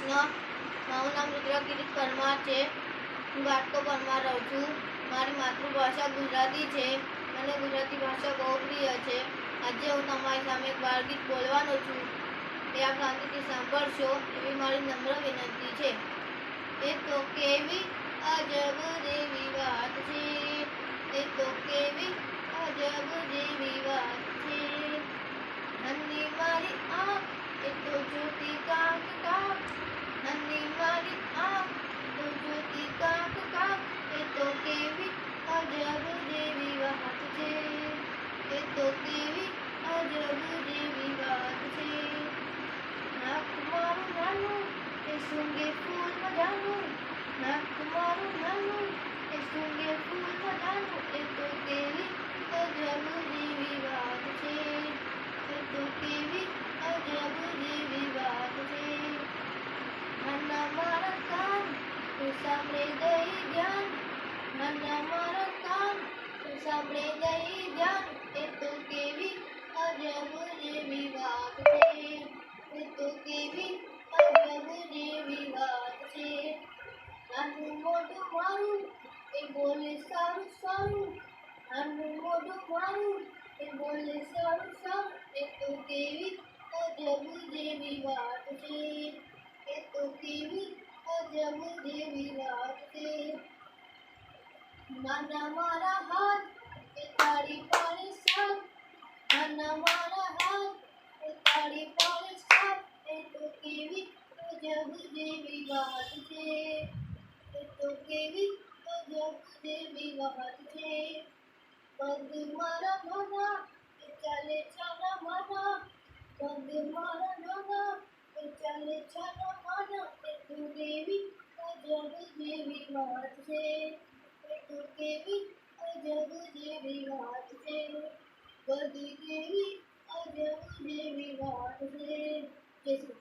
કૃષ્ણ. મારું નામ રુદ્ર કિરીટ પરમાર છે. હું ગાટકો પરમાર રહું છું. મારી માતૃભાષા ગુજરાતી છે અને ગુજરાતી ભાષા બહુ પ્રિય છે. આજે હું તમારી સામે એક બાળગીત બોલવાનો છું. તે આપ શાંતિથી સાંભળશો એવી મારી નમ્ર વિનંતી છે. એ તો કેવી અજબ જેવી વાત છે, એ તો કેવી અજબ જેવી વાત છે. નન્ની મારી આંખ એ તો જોતી કાંક કાંક, નન્ની મારી આંખ તો જોતી કાંક કાંક. એ તો કેવી અજબ જેવી વાત છે, એ તો કેવી અજબ જેવી વાત છે. નાક મારું નાનું એ સૂંઘે ફૂલ મજાનું, નાક મારું નાનું એ સૂંઘે ફૂલ મજાનું. એ તો કેવી અજબ જેવી વાત છે, એ તો કેવી અજબ જેવી વાત છે. નાના મારા કાન તો સાંભળે દઈ ધ્યાન, નાના મારા કાન તો સાંભળે દઈ ધ્યાન. એ તો કેવી અજબ જેવી વાત છે, એ તો કેવી અજબ જેવી વાત છે. નાનું મોઢું મારું એ બોલે સારું સારું, નાનું મોઢું મારું એ બોલે સારું સારું. એ તો કેવી અજબ જેવી વાત છે, એ તો કેવી અજબ જેવી વાત છે. નાના મારા હાથ એ તાળી પાડે સાથ, નાના મારા હાથ એ તાળી પાડે સાથ. એ તો કેવી અજબ જેવી વાત છે, એ તો કેવી અજબ જેવી વાત છે. પગ મારા નાના એ ચાલે છાના માના, પગ મારા નાના એ ચાલે છાના માના. એ તો કેવી અજબ જેવી વાત છે, એ તો કેવી અજબ જેવી વાત છે. બધી કેવી અજબ જેવી વાત છે. જય શ્રી